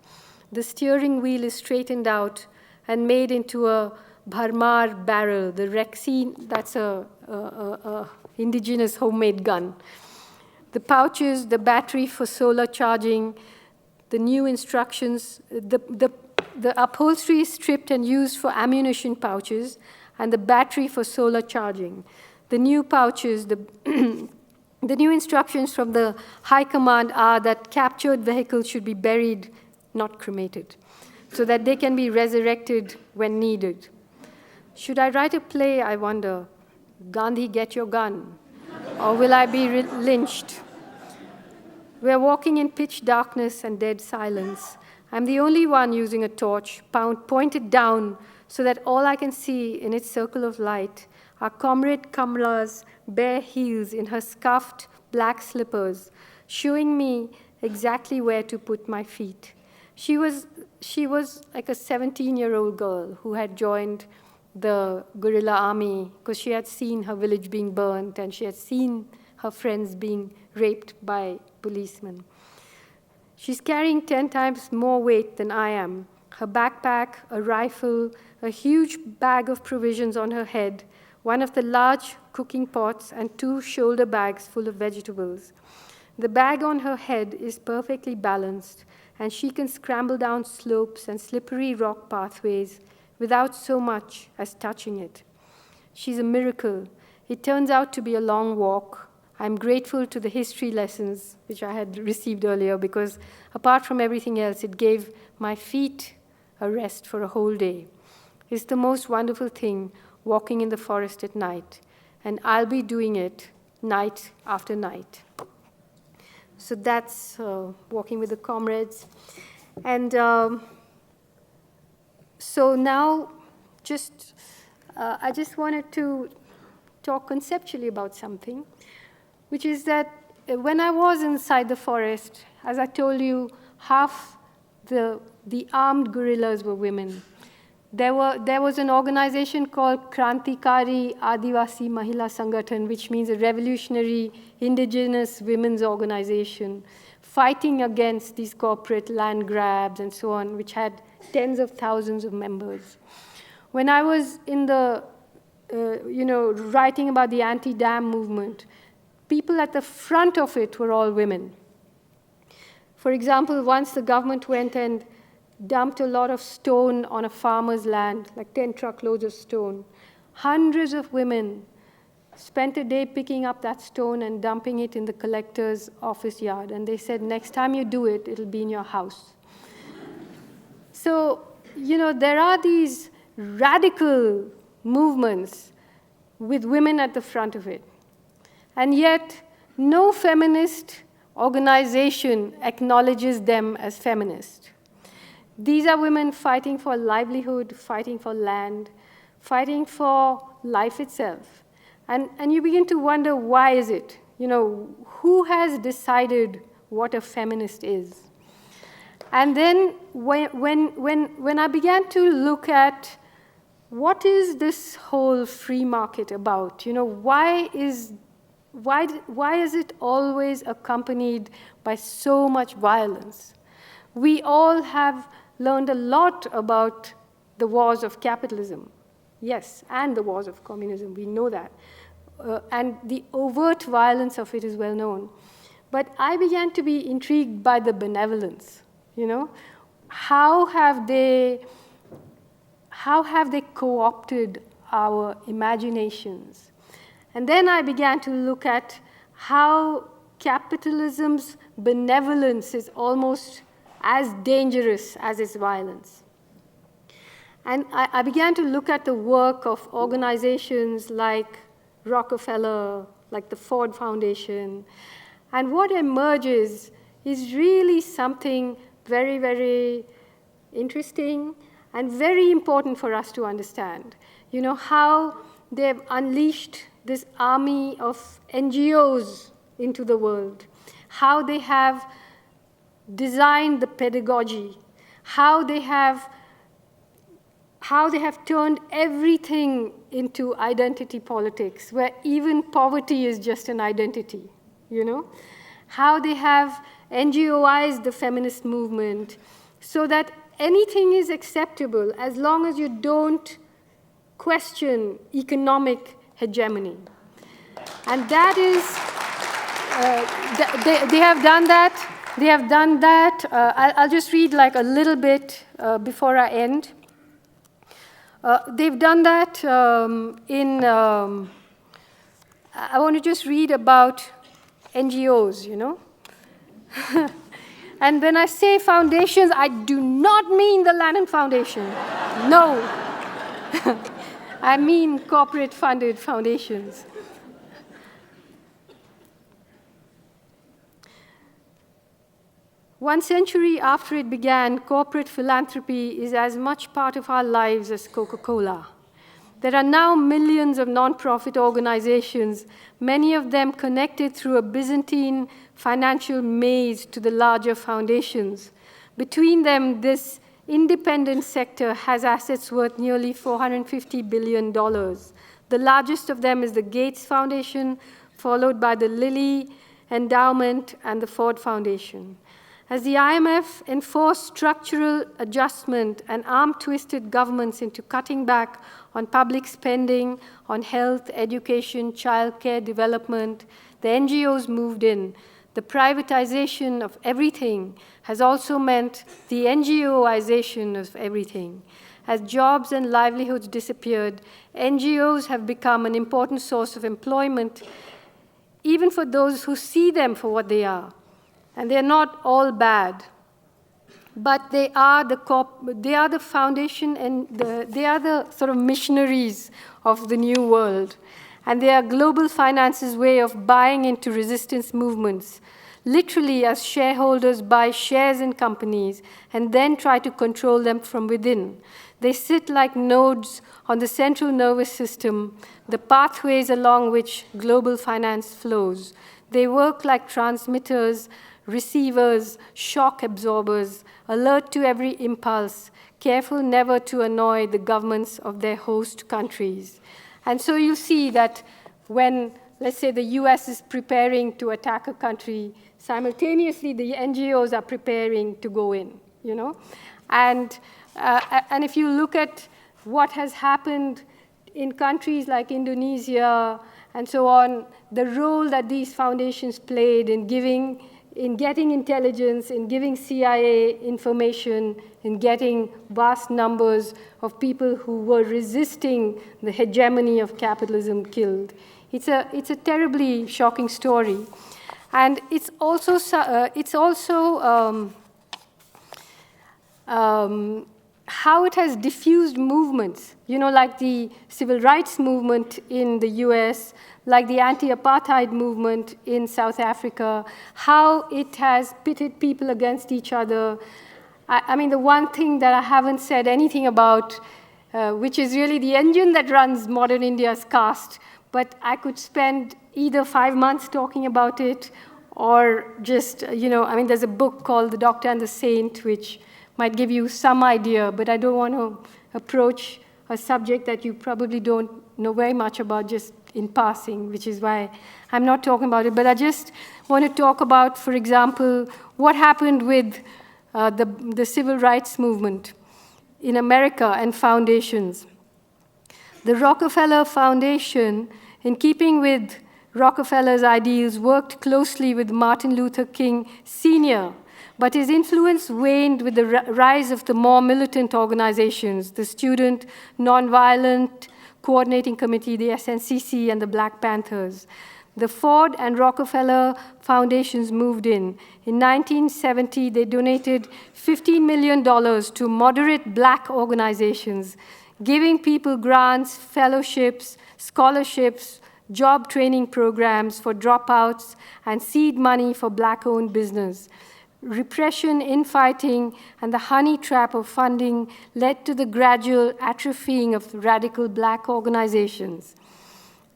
The steering wheel is straightened out and made into a bharmar barrel, the Rexine, that's a indigenous homemade gun. The pouches, the battery for solar charging, the new instructions, the upholstery is stripped and used for ammunition pouches, and the battery for solar charging. The new pouches, the new instructions from the high command are that captured vehicles should be buried, not cremated, so that they can be resurrected when needed. Should I write a play, I wonder? Gandhi, get your gun. Or will I be lynched? We're walking in pitch darkness and dead silence. I'm the only one using a torch, pointed down, so that all I can see in its circle of light are Comrade Kamla's bare heels in her scuffed black slippers, showing me exactly where to put my feet. She was like a 17-year-old girl who had joined the guerrilla army because she had seen her village being burnt and she had seen her friends being raped by policemen. She's carrying 10 times more weight than I am. Her backpack, a rifle, a huge bag of provisions on her head, one of the large cooking pots, and 2 shoulder bags full of vegetables. The bag on her head is perfectly balanced, and she can scramble down slopes and slippery rock pathways without so much as touching it. She's a miracle. It turns out to be a long walk. I'm grateful to the history lessons, which I had received earlier, because apart from everything else, it gave my feet a rest for a whole day. It's the most wonderful thing, walking in the forest at night, and I'll be doing it night after night. So that's walking with the comrades. And so now I just wanted to talk conceptually about something, which is that when I was inside the forest, as I told you, half the armed guerrillas were women. There was an organization called Krantikari Adivasi Mahila Sangathan, which means a revolutionary indigenous women's organization, fighting against these corporate land grabs and so on, which had tens of thousands of members. When I was in the, writing about the anti-dam movement, people at the front of it were all women. For example, once the government went and dumped a lot of stone on a farmer's land, like 10 truckloads of stone. Hundreds of women spent a day picking up that stone and dumping it in the collector's office yard. And they said, next time you do it, it'll be in your house. So, there are these radical movements with women at the front of it. And yet, no feminist organization acknowledges them as feminist. These are women fighting for livelihood, fighting for land, fighting for life itself. And you begin to wonder, why is it? Who has decided what a feminist is? And then when I began to look at what is this whole free market about? Why is it always accompanied by so much violence? We all have learned a lot about the wars of capitalism, yes, and the wars of communism, we know that. And the overt violence of it is well known. But I began to be intrigued by the benevolence, How have they co-opted our imaginations? And then I began to look at how capitalism's benevolence is almost as dangerous as its violence. And I began to look at the work of organizations like Rockefeller, like the Ford Foundation. And what emerges is really something very, very interesting and very important for us to understand. You know, how they've unleashed this army of NGOs into the world, how they have designed the pedagogy, how they have turned everything into identity politics, where even poverty is just an identity, you know? How they have NGOized the feminist movement so that anything is acceptable as long as you don't question economic hegemony. And that is, they have done that. They have done that. I'll just read like a little bit before I end. They've done that I want to just read about NGOs, you know. And when I say foundations, I do not mean the Lannan Foundation. No. I mean corporate-funded foundations. One century after it began, corporate philanthropy is as much part of our lives as Coca-Cola. There are now millions of nonprofit organizations, many of them connected through a Byzantine financial maze to the larger foundations. Between them, this independent sector has assets worth nearly $450 billion. The largest of them is the Gates Foundation, followed by the Lilly Endowment and the Ford Foundation. As the IMF enforced structural adjustment and arm-twisted governments into cutting back on public spending, on health, education, childcare, development, the NGOs moved in. The privatization of everything has also meant the NGOization of everything. As jobs and livelihoods disappeared, NGOs have become an important source of employment, even for those who see them for what they are. And they're not all bad, but they are the foundation and they are the sort of missionaries of the new world. And they are global finance's way of buying into resistance movements, literally as shareholders buy shares in companies and then try to control them from within. They sit like nodes on the central nervous system, the pathways along which global finance flows. They work like transmitters, receivers, shock absorbers, alert to impulse, impulse, careful never to annoy the governments of their host countries. And so you see that when, let's say, the US is preparing to attack a country, simultaneously the NGOs are preparing to go in, you know? And if you look at what has happened in countries like Indonesia and so on, the role that these foundations played in getting intelligence, in giving CIA information, in getting vast numbers of people who were resisting the hegemony of capitalism killed. It's a terribly shocking story. And it's also how it has diffused movements, you know, like the civil rights movement in the US, like the anti-apartheid movement in South Africa, how it has pitted people against each other. I mean, the one thing that I haven't said anything about, which is really the engine that runs modern India's caste, but I could spend either 5 months talking about it or just, you know, I mean, there's a book called The Doctor and the Saint, which might give you some idea, but I don't want to approach a subject that you probably don't know very much about just in passing, which is why I'm not talking about it. But I just want to talk about, for example, what happened with the civil rights movement in America and foundations. The Rockefeller Foundation, in keeping with Rockefeller's ideals, worked closely with Martin Luther King Sr., but his influence waned with the rise of the more militant organizations, the Student Nonviolent Coordinating Committee, the SNCC, and the Black Panthers. The Ford and Rockefeller foundations moved in. In 1970, they donated $15 million to moderate black organizations, giving people grants, fellowships, scholarships, job training programs for dropouts, and seed money for black-owned business. Repression, infighting, and the honey trap of funding led to the gradual atrophying of radical black organizations.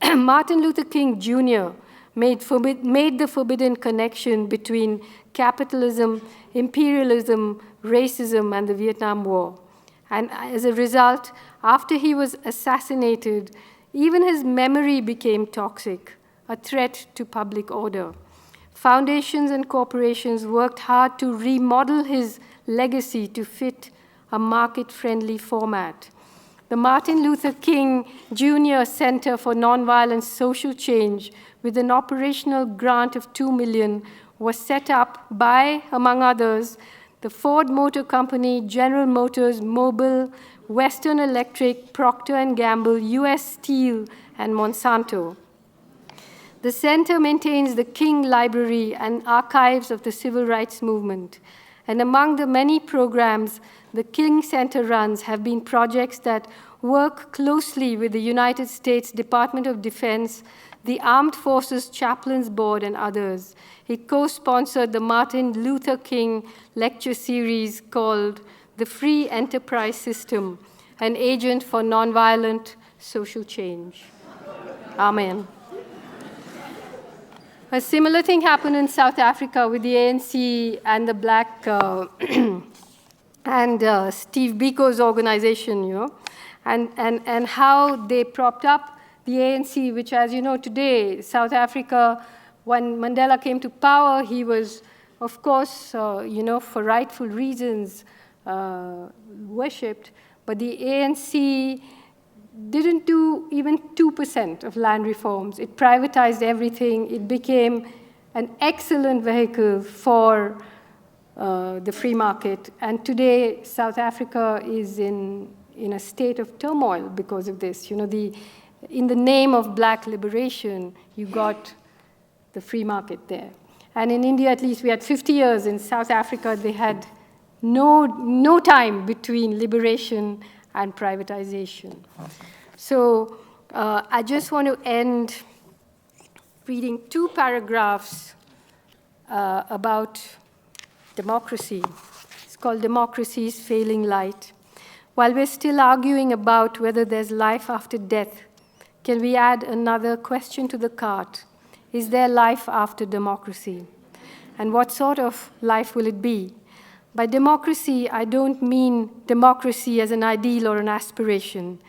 Martin Luther King Jr. made the forbidden connection between capitalism, imperialism, racism, and the Vietnam War. And as a result, after he was assassinated, even his memory became toxic, a threat to public order. Foundations and corporations worked hard to remodel his legacy to fit a market-friendly format. The Martin Luther King Jr. Center for Nonviolent Social Change, with an operational grant of $2 million, was set up by, among others, the Ford Motor Company, General Motors, Mobil, Western Electric, Procter & Gamble, US Steel, and Monsanto. The center maintains the King Library and archives of the civil rights movement. And among the many programs the King Center runs have been projects that work closely with the United States Department of Defense, the Armed Forces Chaplains Board, and others. It co-sponsored the Martin Luther King lecture series called The Free Enterprise System, an agent for nonviolent social change. Amen. A similar thing happened in South Africa with the ANC and the Black and Steve Biko's organization, and how they propped up the ANC, which, as you know, today, South Africa, when Mandela came to power, he was, of course, for rightful reasons, worshipped, but the ANC didn't do even 2% of land reforms. It privatized everything. It became an excellent vehicle for the free market. And today, South Africa is in a state of turmoil because of this. In the name of black liberation, you got the free market there. And in India, at least, we had 50 years. In South Africa, they had no time between liberation and privatization. So I just want to end reading 2 paragraphs about democracy. It's called Democracy's Failing Light. While we're still arguing about whether there's life after death, can we add another question to the cart? Is there life after democracy? And what sort of life will it be? By democracy, I don't mean democracy as an ideal or an aspiration.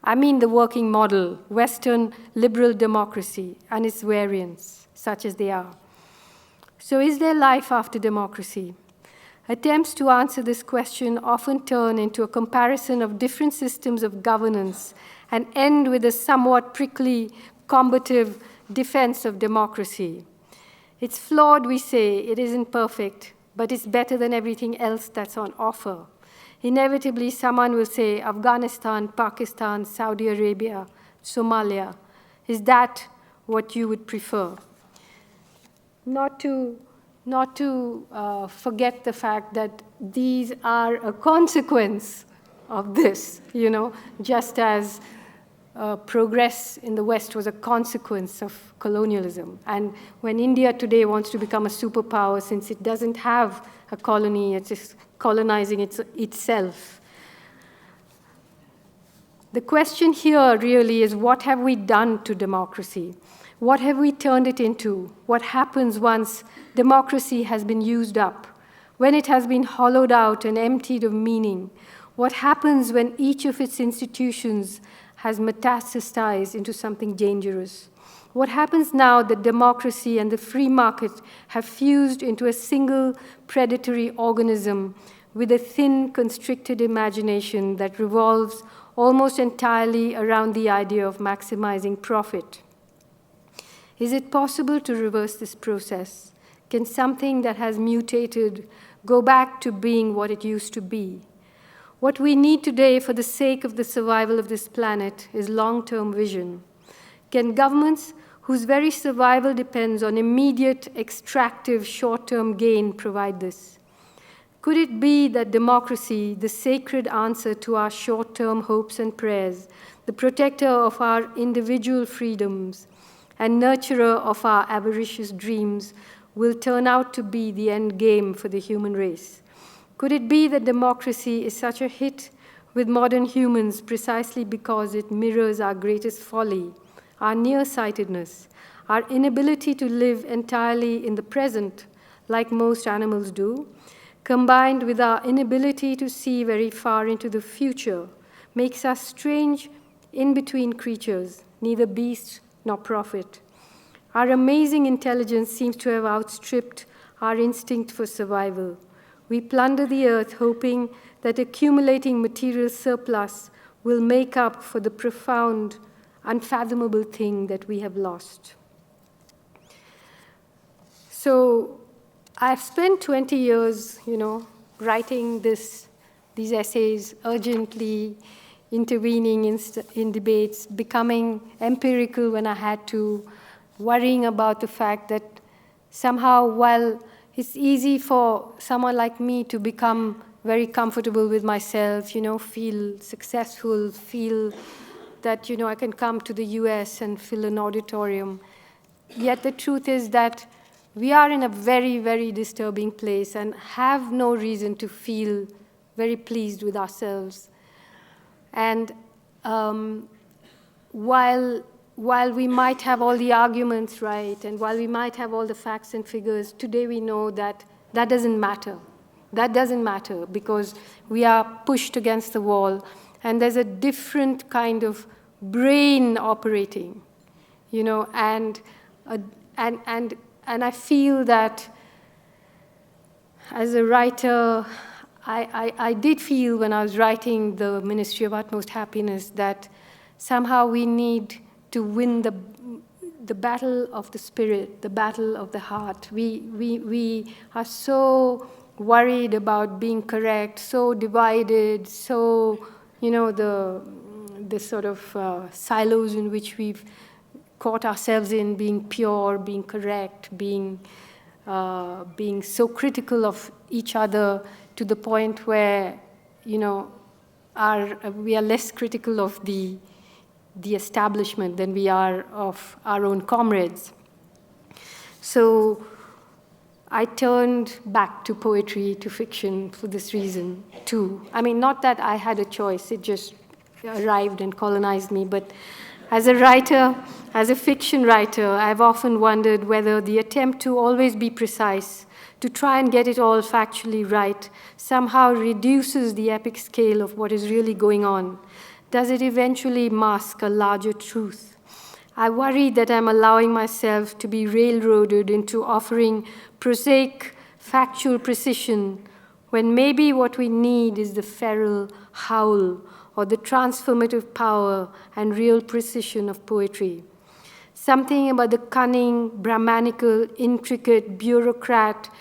I mean the working model, Western liberal democracy, and its variants, such as they are. So is there life after democracy? Attempts to answer this question often turn into a comparison of different systems of governance and end with a somewhat prickly, combative defense of democracy. It's flawed, we say, it isn't perfect, but it's better than everything else that's on offer. Inevitably, someone will say, Afghanistan, Pakistan, Saudi Arabia, Somalia. Is that what you would prefer? Not to forget the fact that these are a consequence of this, just as progress in the West was a consequence of colonialism. And when India today wants to become a superpower, since it doesn't have a colony, it's just colonizing itself. The question here really is, what have we done to democracy? What have we turned it into? What happens once democracy has been used up? When it has been hollowed out and emptied of meaning? What happens when each of its institutions has metastasized into something dangerous? What happens now that democracy and the free market have fused into a single predatory organism with a thin, constricted imagination that revolves almost entirely around the idea of maximizing profit? Is it possible to reverse this process? Can something that has mutated go back to being what it used to be? What we need today for the sake of the survival of this planet is long-term vision. Can governments whose very survival depends on immediate, extractive, short-term gain provide this? Could it be that democracy, the sacred answer to our short-term hopes and prayers, the protector of our individual freedoms, and nurturer of our avaricious dreams, will turn out to be the end game for the human race? Could it be that democracy is such a hit with modern humans precisely because it mirrors our greatest folly, our nearsightedness, our inability to live entirely in the present, like most animals do, combined with our inability to see very far into the future, makes us strange in-between creatures, neither beast nor prophet. Our amazing intelligence seems to have outstripped our instinct for survival. We plunder the earth hoping that accumulating material surplus will make up for the profound, unfathomable thing that we have lost. So I've spent 20 years, writing these essays, urgently intervening in debates, becoming empirical when I had to, worrying about the fact that somehow, while it's easy for someone like me to become very comfortable with myself, feel successful, feel that, I can come to the US and fill an auditorium. Yet the truth is that we are in a very, very disturbing place and have no reason to feel very pleased with ourselves. And while we might have all the arguments right, and while we might have all the facts and figures, today we know that that doesn't matter. That doesn't matter because we are pushed against the wall, and there's a different kind of brain operating, and I feel that as a writer, I did feel when I was writing the Ministry of Utmost Happiness that somehow we need to win the battle of the spirit, the battle of the heart. We are so worried about being correct, so divided, so, the sort of silos in which we've caught ourselves in, being pure, being correct, being so critical of each other to the point where, we are less critical of the establishment than we are of our own comrades. So I turned back to poetry, to fiction for this reason, too. I mean, not that I had a choice, it just arrived and colonized me, but as a writer, as a fiction writer, I've often wondered whether the attempt to always be precise, to try and get it all factually right, somehow reduces the epic scale of what is really going on. Does it eventually mask a larger truth? I worry that I'm allowing myself to be railroaded into offering prosaic, factual precision when maybe what we need is the feral howl or the transformative power and real precision of poetry. Something about the cunning, Brahmanical, intricate, bureaucratic,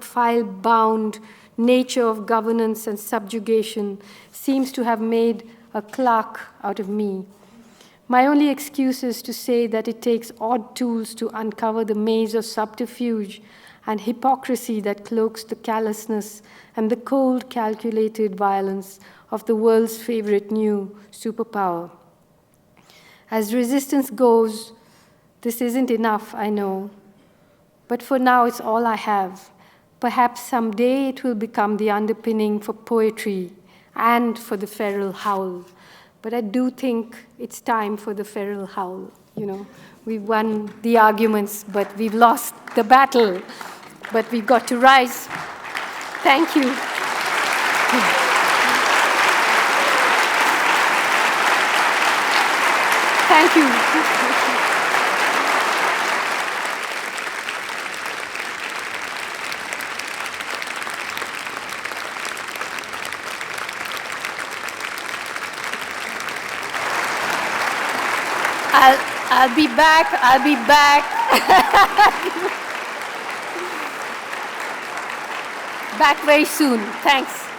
file-bound nature of governance and subjugation seems to have made a clerk out of me. My only excuse is to say that it takes odd tools to uncover the maze of subterfuge and hypocrisy that cloaks the callousness and the cold, calculated violence of the world's favorite new superpower. As resistance goes, this isn't enough, I know. But for now, it's all I have. Perhaps someday it will become the underpinning for poetry and for the feral howl. But I do think it's time for the feral howl. We've won the arguments, but we've lost the battle. But we've got to rise. Thank you. Thank you. I'll be back. Back very soon. Thanks.